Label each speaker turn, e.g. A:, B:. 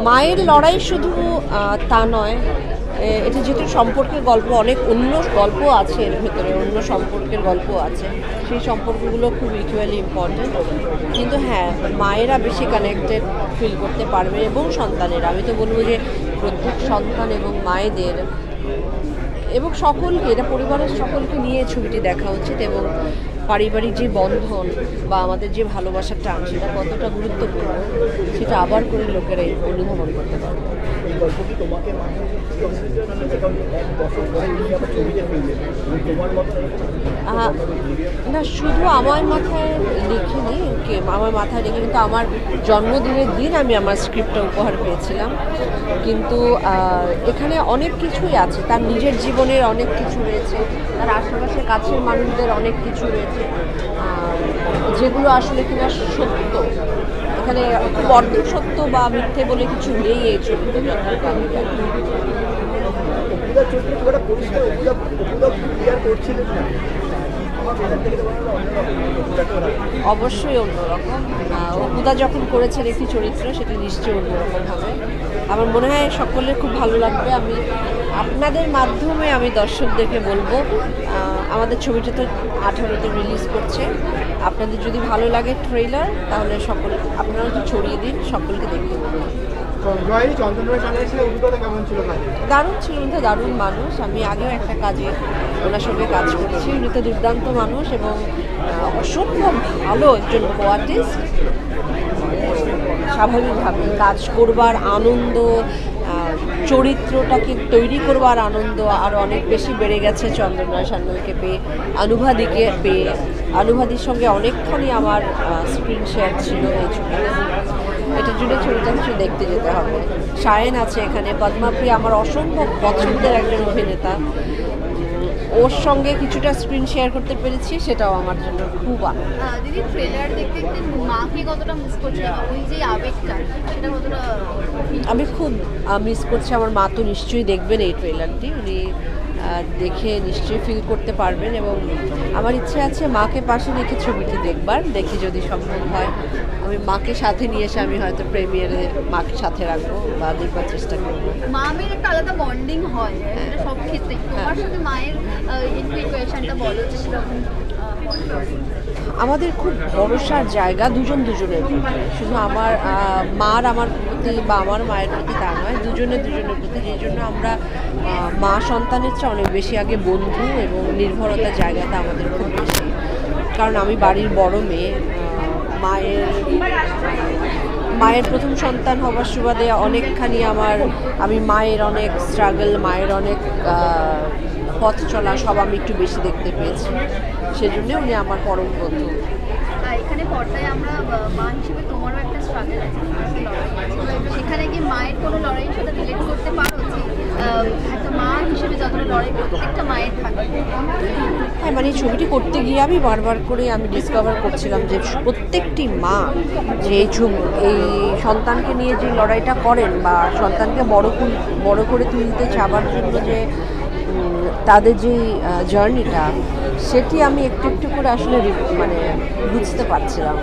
A: মায়ের লড়াই শুধু তা নয়, এটা যেহেতু সম্পর্কের গল্প, অনেক অন্য গল্প আছে এর ভেতরে, অন্য সম্পর্কের গল্প আছে, সেই সম্পর্কগুলো খুব ইকুয়ালি ইম্পর্টেন্ট। কিন্তু হ্যাঁ, মায়েরা বেশি কানেক্টেড ফিল করতে পারবে এবং সন্তানেরা। আমি তো বলবো যে প্রত্যেক সন্তান এবং মায়েদের এবং সকলকে, এটা পরিবারের সকলকে নিয়ে ছবিটি দেখা উচিত। এবং পারিবারিক যে বন্ধন বা আমাদের যে ভালোবাসার টান, সেটা কতটা গুরুত্বপূর্ণ সেটা আবার করে লোকেরা অনুধাবন করতে পারবে। না, শুধু আমার মাথায় লিখিনি, আমার মাথায় লিখে, কিন্তু আমার জন্মদিনের দিন আমি আমার স্ক্রিপ্টটা উপহার পেয়েছিলাম। কিন্তু এখানে অনেক কিছুই আছে, তার নিজের জীবনের অনেক কিছু রয়েছে, তার আশেপাশে কাছের মানুষদের অনেক কিছু রয়েছে, যেগুলো আসলে কিনা সত্য। এখানে খুব অর্ধ সত্য বা মিথ্যে বলে কিছু নেই এই ছবিতে। অবশ্যই অন্যরকম। অপুদা যখন করেছেন একটি চরিত্র, সেটা নিশ্চয়ই অন্যরকম হবে। আমার মনে হয় সকলের খুব ভালো লাগবে। আমি আপনাদের মাধ্যমে আমি দর্শকদেরকে বলবো, আমাদের ছবিটা তো 18-তে রিলিজ করছে। আপনাদের যদি ভালো লাগে ট্রেলার, তাহলে আপনারা একটু ছড়িয়ে দিন, সকলকে দেখতে বলুন। দারুণ ছিল, উনি তো দারুণ মানুষ। আমি আগেও একটা কাজে ওনার সঙ্গে কাজ করছি। উনি তো দুর্দান্ত মানুষ এবং অসম্ভব ভালো একজন আর্টিস্ট। স্বাভাবিকভাবে কাজ করবার আনন্দ, চরিত্রটাকে তৈরি করবার আনন্দ আরও অনেক বেশি বেড়ে গেছে চন্দননয় সান্যালকে পেয়ে, অনুভাদিকে পেয়ে। অনুভাদির সঙ্গে অনেকখানি আমার স্ক্রিন শেয়ার ছিল এই ছবিতে। এটার জন্য ছবিটা কিছু দেখতে যেতে হবে। শায়েন আছে এখানে, পদ্মাপ্রিয়া আমার অসম্ভব পছন্দের একজন অভিনেতা, ওর সঙ্গে কিছুটা স্ক্রিন শেয়ার করতে পেরেছি, সেটাও আমার জন্য খুব
B: দিদি, ট্রেলার দেখতে মাকে কতটা মিস করছি, ওই যে আবেগটা, সেটা কতটা
A: আমি খুব মিস করছি। আমার মা তো নিশ্চয়ই দেখবেন এই ট্রেলারটি, উনি দেখে নিশ্চয়ই ফিল করতে পারবেন। এবং আমার ইচ্ছে আছে মাকে পাশে রেখে ছবিটি দেখবার, দেখি যদি সম্ভব হয় আমি মাকে সাথে নিয়ে এসে আমি হয়তো প্রিমিয়ারে মাকে সাথে রাখবো বা দেখবার চেষ্টা করবো।
B: মা মেয়ের একটা আলাদা বন্ডিং হয় সব ক্ষেত্রে। তোমার সাথে মায়ের ইকুয়েশনটা বলো যে সেরকম।
A: আমাদের খুব ভরসার জায়গা দুজনের প্রতি, শুধু আমার মার আমার প্রতি বা আমার মায়ের প্রতি তা নয়, দুজনের প্রতি। যেই জন্য আমরা মা সন্তানের চেয়ে অনেক বেশি আগে বন্ধু, এবং নির্ভরতার জায়গাটা আমাদের খুব বেশি। কারণ আমি বাড়ির বড় মেয়ে, মায়ের প্রথম সন্তান হবার সুবাদে অনেকখানি আমি মায়ের অনেক স্ট্রাগল, মায়ের অনেক পথ চলা সব আমি একটু বেশি দেখতে পেয়েছি। সেজন্য উনি আমার পরম বন্ধু।
B: এখানে পর্দায় আমরা মা হিসেবে তোমারও একটা স্ট্রাগল আছে, সেখানে কি মায়ের কোনো লড়াইয়ের সাথে রিলেট করতে পারো যে একটা মা হিসেবে যতটা লড়াই প্রত্যেকটা মায়ের থাকে?
A: হ্যাঁ, মানে এই ছবিটি করতে গিয়ে আমি বারবার করে আমি ডিসকভার করছিলাম যে প্রত্যেকটি মা যে এই সন্তানকে নিয়ে যে লড়াইটা করেন বা সন্তানকে বড় করে তুলতে চাবার জন্য যে তাদের যে জার্নিটা, সেটি আমি একটু একটু করে আসলে মানে বুঝতে পারছিলাম।